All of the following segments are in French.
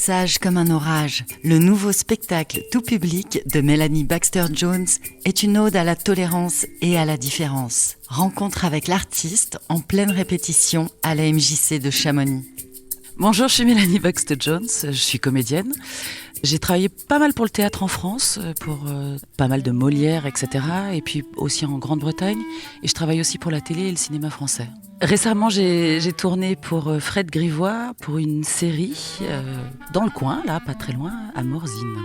Sage comme un orage, le nouveau spectacle tout public de Mélanie Baxter-Jones est une ode à la tolérance et à la différence. Rencontre avec l'artiste en pleine répétition à la MJC de Chamonix. Bonjour, je suis Mélanie Baxter-Jones, je suis comédienne. J'ai travaillé pas mal pour le théâtre en France, pour pas mal de Molière, etc. Et puis aussi en Grande-Bretagne. Et je travaille aussi pour la télé et le cinéma français. Récemment, j'ai tourné pour Fred Grivois, pour une série dans le coin, là, pas très loin, à Morzine.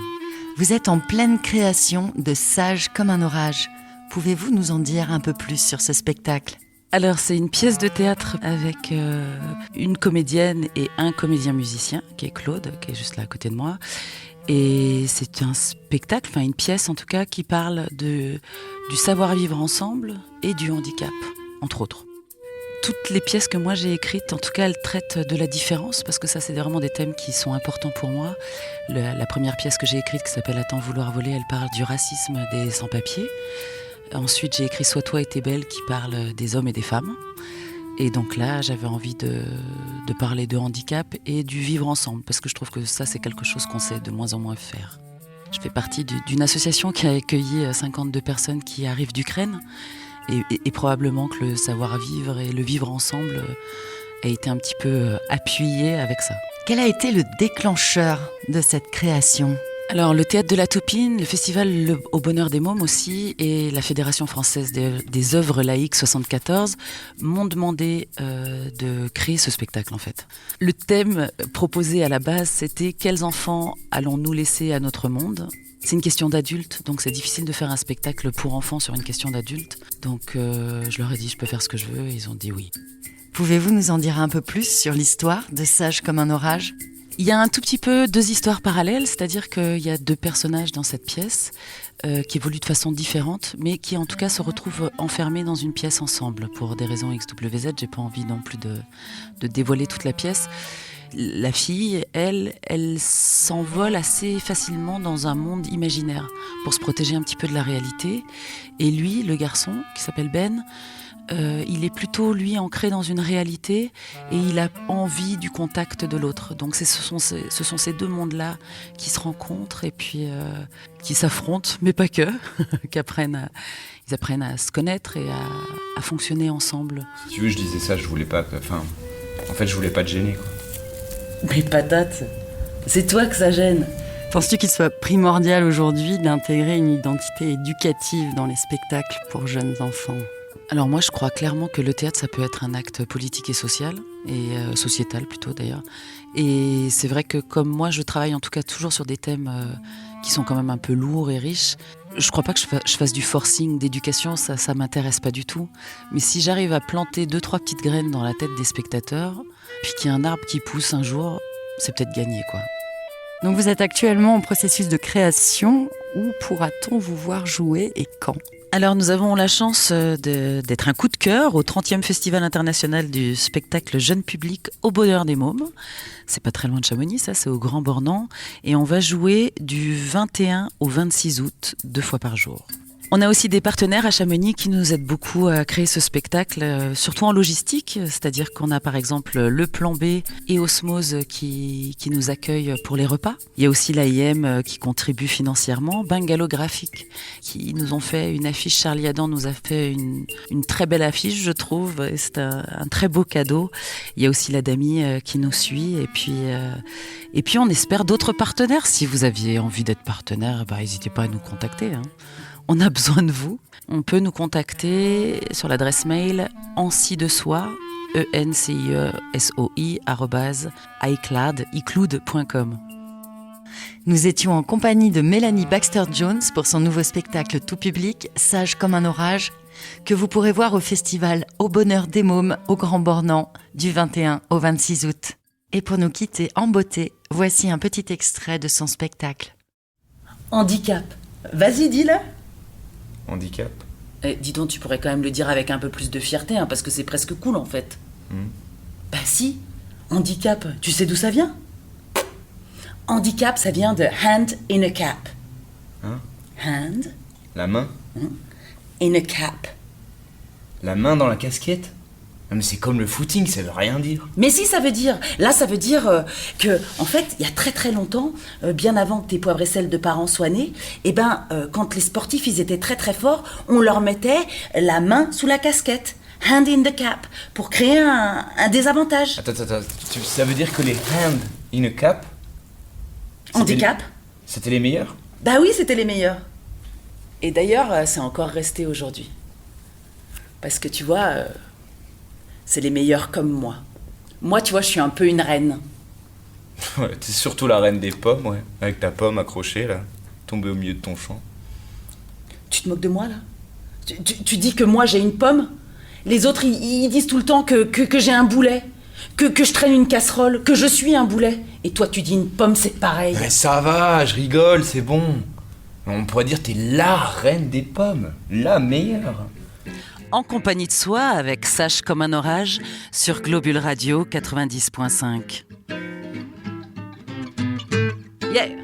Vous êtes en pleine création de Sage comme un orage. Pouvez-vous nous en dire un peu plus sur ce spectacle ? Alors, c'est une pièce de théâtre avec une comédienne et un comédien-musicien, qui est Claude, qui est juste là à côté de moi. Et c'est un spectacle, enfin une pièce en tout cas, qui parle du savoir-vivre ensemble et du handicap, entre autres. Toutes les pièces que moi j'ai écrites, en tout cas, elles traitent de la différence, parce que ça, c'est vraiment des thèmes qui sont importants pour moi. La première pièce que j'ai écrite, qui s'appelle « À t'en vouloir voler », elle parle du racisme des sans-papiers. Ensuite, j'ai écrit « Sois toi et t'es belle » qui parle des hommes et des femmes. Et donc là, j'avais envie de parler de handicap et du vivre ensemble, parce que je trouve que ça, c'est quelque chose qu'on sait de moins en moins faire. Je fais partie d'une association qui a accueilli 52 personnes qui arrivent d'Ukraine, et probablement que le savoir-vivre et le vivre ensemble a été un petit peu appuyé avec ça. Quel a été le déclencheur de cette création ? Alors, le Théâtre de la Taupine, le festival Au Bonheur des Mômes aussi, et la Fédération française des œuvres laïques 74 m'ont demandé de créer ce spectacle, en fait. Le thème proposé à la base, c'était « Quels enfants allons-nous laisser à notre monde ?» C'est une question d'adulte, donc c'est difficile de faire un spectacle pour enfants sur une question d'adulte. Donc, je leur ai dit « Je peux faire ce que je veux ?» et ils ont dit oui. Pouvez-vous nous en dire un peu plus sur l'histoire de Sage comme un orage ? Il y a un tout petit peu deux histoires parallèles, c'est-à-dire qu'il y a deux personnages dans cette pièce qui évoluent de façon différente, mais qui en tout cas se retrouvent enfermés dans une pièce ensemble. Pour des raisons XWZ, j'ai pas envie non plus de dévoiler toute la pièce. La fille, elle s'envole assez facilement dans un monde imaginaire pour se protéger un petit peu de la réalité. Et lui, le garçon, qui s'appelle Ben, il est plutôt, lui, ancré dans une réalité et il a envie du contact de l'autre. Donc ce sont ces deux mondes-là qui se rencontrent et puis qui s'affrontent, mais pas que, ils apprennent à se connaître et à fonctionner ensemble. Si tu veux, je disais ça, je voulais pas te gêner, quoi. Mais patate, c'est toi que ça gêne. Penses-tu qu'il soit primordial aujourd'hui d'intégrer une identité éducative dans les spectacles pour jeunes enfants ? Alors moi, je crois clairement que le théâtre, ça peut être un acte politique et social, et sociétal plutôt d'ailleurs. Et c'est vrai que comme moi, je travaille en tout cas toujours sur des thèmes qui sont quand même un peu lourds et riches. Je crois pas que je fasse du forcing d'éducation, ça m'intéresse pas du tout. Mais si j'arrive à planter 2-3 petites graines dans la tête des spectateurs, puis qu'il y a un arbre qui pousse un jour, c'est peut-être gagné, quoi. Donc vous êtes actuellement en processus de création. Où pourra-t-on vous voir jouer et quand ? Alors nous avons la chance d'être un coup de cœur au 30e Festival international du spectacle jeune public Au Bonheur des Mômes. C'est pas très loin de Chamonix, ça, c'est au Grand Bornand. Et on va jouer du 21 au 26 août, 2 fois par jour. On a aussi des partenaires à Chamonix qui nous aident beaucoup à créer ce spectacle, surtout en logistique, c'est-à-dire qu'on a par exemple le Plan B et Osmose qui nous accueillent pour les repas. Il y a aussi l'AIM qui contribue financièrement, Bungalow Graphique qui nous ont fait une affiche, Charlie Adam nous a fait une très belle affiche, je trouve, et c'est un très beau cadeau. Il y a aussi la Dami qui nous suit et puis on espère d'autres partenaires. Si vous aviez envie d'être partenaire, n'hésitez pas à nous contacter, hein. On a besoin de vous. On peut nous contacter sur l'adresse mail encidesoi, ENCIESOI, @icloud.com. Nous étions en compagnie de Mélanie Baxter-Jones pour son nouveau spectacle tout public, Sage comme un orage, que vous pourrez voir au festival Au Bonheur des Mômes au Grand Bornand du 21 au 26 août. Et pour nous quitter en beauté, voici un petit extrait de son spectacle. Handicap. Vas-y, dis-le. Handicap. Dis donc, tu pourrais quand même le dire avec un peu plus de fierté, hein, parce que c'est presque cool en fait. Bah si, handicap, tu sais d'où ça vient ? Handicap, ça vient de hand in a cap. Hein ? Hand La main ? in a cap. La main dans la casquette ? Non, mais c'est comme le footing, ça veut rien dire. Mais si, ça veut dire. Là, ça veut dire que, en fait, il y a très très longtemps, bien avant que tes poivres et sel de parents soient nés, quand les sportifs, ils étaient très très forts, on leur mettait la main sous la casquette. Hand in the cap, pour créer un désavantage. Attends, ça veut dire que les hand in a cap... Handicap. C'était les meilleurs? Bah oui, c'était les meilleurs. Et d'ailleurs, c'est encore resté aujourd'hui. Parce que tu vois, c'est les meilleurs comme moi. Moi, tu vois, je suis un peu une reine. Ouais, t'es surtout la reine des pommes, ouais. Avec ta pomme accrochée, là, tombée au milieu de ton champ. Tu te moques de moi, là? Tu dis que moi, j'ai une pomme? Les autres, ils disent tout le temps que j'ai un boulet, que je traîne une casserole, que je suis un boulet. Et toi, tu dis une pomme, c'est pareil. Mais ça va, je rigole, c'est bon. On pourrait dire t'es la reine des pommes, la meilleure. En compagnie de soi, avec Sage comme un orage, sur Globule Radio 90.5. Yeah!